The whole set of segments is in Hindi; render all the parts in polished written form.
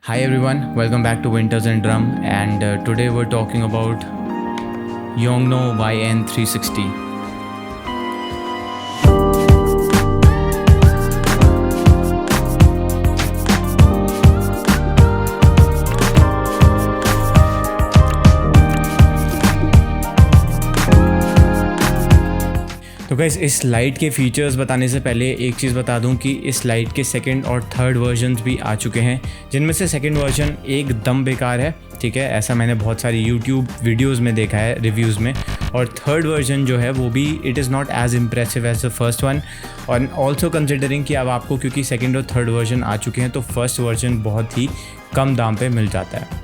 Hi everyone, welcome back to Winters and Drum, and today we're talking about Yongno YN360. तो गाइस, इस लाइट के फीचर्स बताने से पहले एक चीज़ बता दूं कि इस लाइट के सेकंड और थर्ड वर्जन्स भी आ चुके हैं, जिनमें से सेकंड वर्जन एकदम बेकार है, ठीक है। ऐसा मैंने बहुत सारी यूट्यूब वीडियोस में देखा है, रिव्यूज़ में। और थर्ड वर्जन जो है वो भी it is not as impressive as the first one. और ऑल्सो कंसिडरिंग कि अब आपको क्योंकि सेकेंड और थर्ड वर्जन आ चुके हैं तो फर्स्ट वर्जन बहुत ही कम दाम पर मिल जाता है।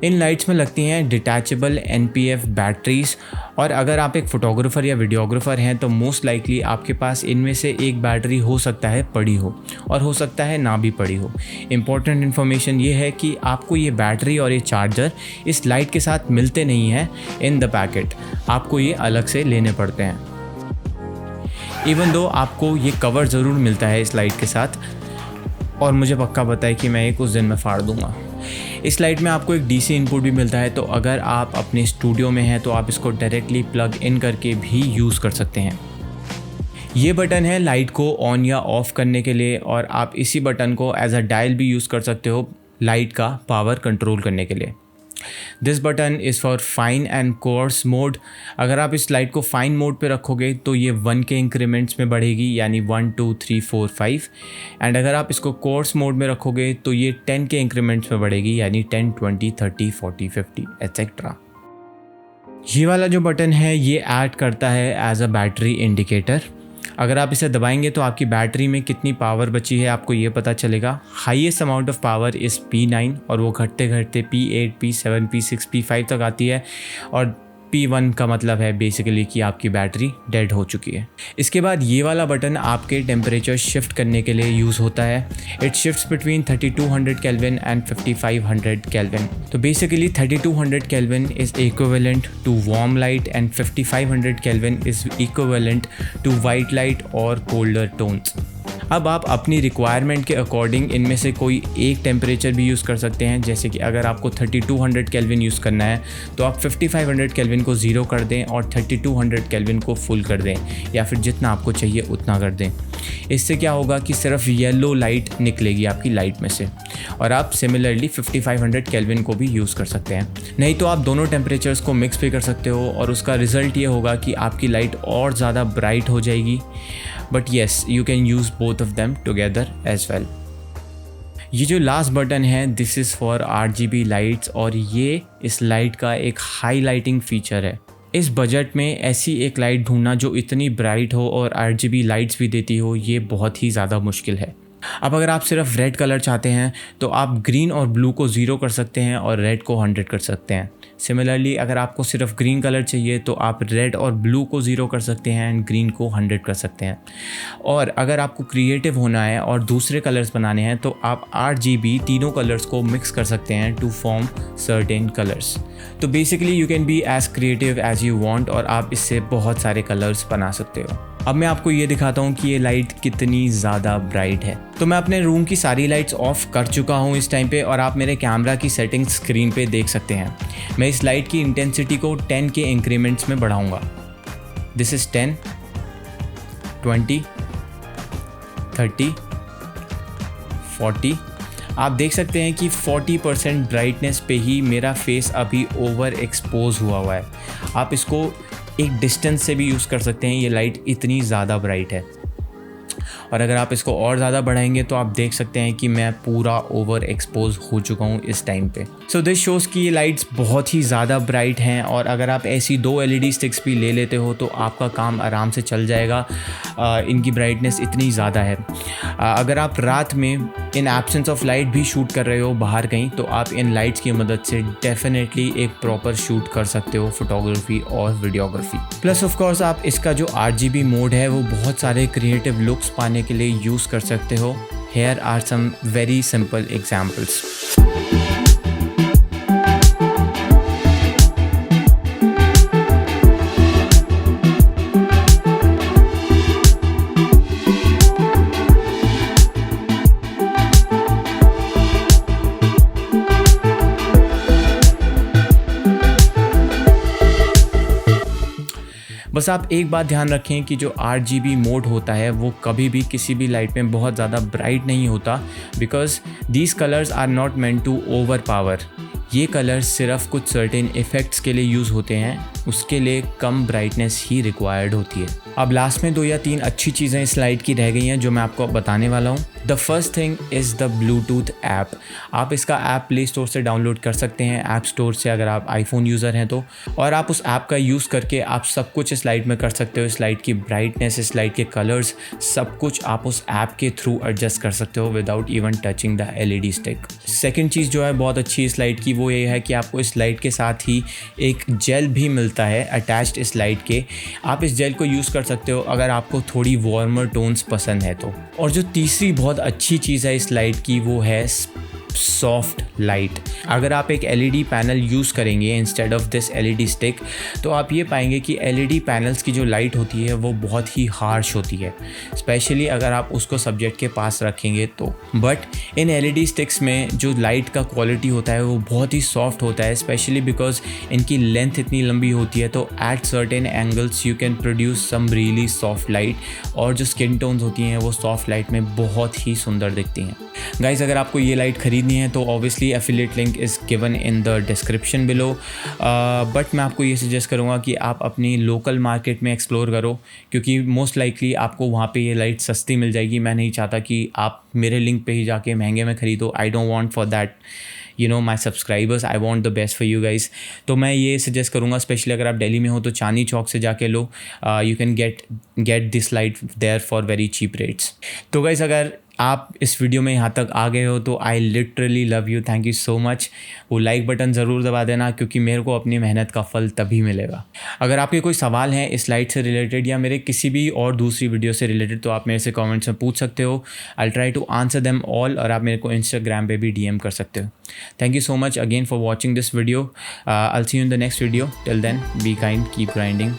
इन लाइट्स में लगती हैं डिटैचेबल NPF बैटरीज, और अगर आप एक फ़ोटोग्राफ़र या वीडियोग्राफ़र हैं तो मोस्ट लाइकली आपके पास इनमें से एक बैटरी हो सकता है पड़ी हो, और हो सकता है ना भी पड़ी हो। इम्पॉर्टेंट इन्फॉर्मेशन ये है कि आपको ये बैटरी और ये चार्जर इस लाइट के साथ मिलते नहीं हैं इन द पैकेट, आपको ये अलग से लेने पड़ते हैं। इवन दो आपको ये कवर ज़रूर मिलता है इस लाइट के साथ, और मुझे पक्का पता है कि मैं एक उस दिन में फाड़ दूँगा। इस लाइट में आपको एक DC इनपुट भी मिलता है, तो अगर आप अपने स्टूडियो में हैं तो आप इसको डायरेक्टली प्लग इन करके भी यूज़ कर सकते हैं। ये बटन है लाइट को ऑन या ऑफ़ करने के लिए, और आप इसी बटन को एज अ डायल भी यूज़ कर सकते हो लाइट का पावर कंट्रोल करने के लिए। This button is for fine and course mode. अगर आप इस लाइट को फाइन मोड पे रखोगे तो ये 1 के इंक्रीमेंट्स में बढ़ेगी, यानी 1 2 3 4 5। एंड अगर आप इसको कोर्स मोड में रखोगे तो ये 10 के इंक्रीमेंट्स में बढ़ेगी, यानी 10 20 30 40 50 एट्सेट्रा। ये वाला जो बटन है ये ऐड करता है एज अ बैटरी इंडिकेटर। अगर आप इसे दबाएंगे तो आपकी बैटरी में कितनी पावर बची है आपको ये पता चलेगा। Highest amount of power is P9, और वो घटते घटते P8 P7 P6 P5 तक आती है, और P1 का मतलब है बेसिकली कि आपकी बैटरी डेड हो चुकी है। इसके बाद ये वाला बटन आपके टेम्परेचर शिफ्ट करने के लिए यूज़ होता है। It shifts between 3200 kelvin and 5500 kelvin. तो basically 3200 kelvin is equivalent to warm light and 5500 kelvin is equivalent to white light और कोल्डर टोन्स। अब आप अपनी रिक्वायरमेंट के अकॉर्डिंग इनमें से कोई एक टेम्परेचर भी यूज़ कर सकते हैं। जैसे कि अगर आपको 3200 केल्विन यूज़ करना है तो आप 5500 केल्विन को 0 कर दें और 3200 केल्विन को फुल कर दें, या फिर जितना आपको चाहिए उतना कर दें। इससे क्या होगा कि सिर्फ येलो लाइट निकलेगी आपकी लाइट में से, और आप सिमिलरली 5500 केल्विन को भी यूज़ कर सकते हैं। नहीं तो आप दोनों टेम्परेचर्स को मिक्स भी कर सकते हो, और उसका रिज़ल्ट ये होगा कि आपकी लाइट और ज़्यादा ब्राइट हो जाएगी। But yes, you can use both of them together as well. ये जो लास्ट बटन है this is for RGB lights, और ये इस लाइट का एक हाई लाइटिंग फीचर है। इस बजट में ऐसी एक लाइट ढूंढना जो इतनी ब्राइट हो और RGB लाइट्स भी देती हो, ये बहुत ही ज़्यादा मुश्किल है। अब अगर आप सिर्फ रेड कलर चाहते हैं तो आप ग्रीन और ब्लू को 0 कर सकते हैं और रेड को 100 कर सकते हैं। सिमिलरली अगर आपको सिर्फ ग्रीन कलर चाहिए तो आप रेड और ब्लू को 0 कर सकते हैं एंड ग्रीन को 100 कर सकते हैं। और अगर आपको क्रिएटिव होना है और दूसरे कलर्स बनाने हैं तो आप RGB तीनों कलर्स को मिक्स कर सकते हैं टू फॉर्म सर्टेन कलर्स। तो basically you can be as creative as you want, और आप इससे बहुत सारे कलर्स बना सकते हो। अब मैं आपको ये दिखाता हूँ कि ये लाइट कितनी ज़्यादा ब्राइट है। तो मैं अपने रूम की सारी लाइट्स ऑफ कर चुका हूँ इस टाइम पे, और आप मेरे कैमरा की सेटिंग्स स्क्रीन पे देख सकते हैं। मैं इस लाइट की इंटेंसिटी को 10 के इंक्रीमेंट्स में बढ़ाऊँगा। This is 10 20 30 40। आप देख सकते हैं कि 40% ब्राइटनेस पे ही मेरा फेस अभी ओवर एक्सपोज हुआ है। आप इसको एक डिस्टेंस से भी यूज़ कर सकते हैं, ये लाइट इतनी ज़्यादा ब्राइट है। और अगर आप इसको और ज़्यादा बढ़ाएंगे तो आप देख सकते हैं कि मैं पूरा ओवर एक्सपोज हो चुका हूँ इस टाइम पे। सो दिस शोज़ कि ये लाइट्स बहुत ही ज़्यादा ब्राइट हैं, और अगर आप ऐसी 2 LED स्टिक्स भी ले लेते हो तो आपका काम आराम से चल जाएगा। इनकी ब्राइटनेस इतनी ज़्यादा है। अगर आप रात में इन एब्सेंस ऑफ लाइट भी शूट कर रहे हो बाहर कहीं, तो आप इन लाइट्स की मदद से डेफिनेटली एक प्रॉपर शूट कर सकते हो फोटोग्राफी और वीडियोग्राफी। प्लस ऑफ कोर्स आप इसका जो RGB मोड है वो बहुत सारे क्रिएटिव लुक्स पाने के लिए यूज़ कर सकते हो। Here are some very simple examples. बस आप एक बात ध्यान रखें कि जो RGB मोड होता है वो कभी भी किसी भी लाइट में बहुत ज़्यादा ब्राइट नहीं होता, because these colours are not meant to over power. ये कलर्स सिर्फ कुछ सर्टेन इफ़ेक्ट्स के लिए यूज़ होते हैं, उसके लिए कम ब्राइटनेस ही रिक्वायर्ड होती है। अब लास्ट में 2 या 3 अच्छी चीज़ें इस लाइट की रह गई हैं जो मैं आपको बताने वाला हूँ। The first thing is the Bluetooth app. आप इसका ऐप प्ले स्टोर से डाउनलोड कर सकते हैं, ऐप स्टोर से, अगर आप आईफोन यूज़र हैं तो। और आप उस ऐप का यूज़ करके आप सब कुछ इस लाइट में कर सकते हो। इस लाइट की ब्राइटनेस, इस लाइट के कलर्स, सब कुछ आप उस ऐप के थ्रू एडजस्ट कर सकते हो without even touching the LED stick. Second चीज़ जो है बहुत अच्छी इस लाइट की, वो ये है कि आपको इस लाइट के साथ ही एक जेल भी मिलता है अटैच्ड इस लाइट के। आप इस जेल को यूज़ कर सकते हो अगर आपको थोड़ी वार्मर टोन्स पसंद है तो। और जो तीसरी बहुत अच्छी चीज़ है इस लाइट की, वो है सॉफ्ट लाइट। अगर आप एक LED पैनल यूज़ करेंगे instead of this LED stick, तो आप ये पाएंगे कि LED पैनल्स की जो लाइट होती है वो बहुत ही हार्श होती है, स्पेशली अगर आप उसको सब्जेक्ट के पास रखेंगे तो। बट इन LED स्टिक्स में जो लाइट का क्वालिटी होता है वो बहुत ही सॉफ्ट होता है, स्पेशली बिकॉज इनकी लेंथ इतनी लंबी होती है, तो at certain angles you can produce some really soft light. और जो स्किन टोन्स होती हैं वो सॉफ्ट लाइट में बहुत ही सुंदर दिखती हैं। गाइस, अगर आपको ये लाइट खरीदनी है तो obviously affiliate link is given in the description below. But मैं आपको ये सजेस्ट करूँगा कि आप अपनी लोकल मार्केट में एक्सप्लोर करो, क्योंकि मोस्ट लाइकली आपको वहाँ पे ये लाइट सस्ती मिल जाएगी। मैं नहीं चाहता कि आप मेरे लिंक पे ही जाके महंगे में ख़रीदो। I don't want for that my subscribers, I want the best for you guys. तो मैं ये सजेस्ट करूँगा, स्पेशली अगर आप दिल्ली में हो तो चांदनी चौक से जाके लो। You can get this light there for very cheap rates. तो गाइज, अगर आप इस वीडियो में यहाँ तक आ गए हो तो I literally love you, thank you so much. वो लाइक बटन ज़रूर दबा देना, क्योंकि मेरे को अपनी मेहनत का फल तभी मिलेगा। अगर आपके कोई सवाल हैं इस लाइट से रिलेटेड या मेरे किसी भी और दूसरी वीडियो से रिलेटेड, तो आप मेरे से कमेंट्स में पूछ सकते हो। I try to answer them all. और आप मेरे को इंस्टाग्राम पे भी DM कर सकते हो। Thank you so much again for watching this video. I will see you in the next video. Till then, be kind, keep grinding,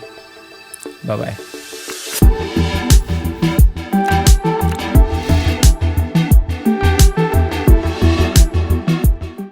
bye bye.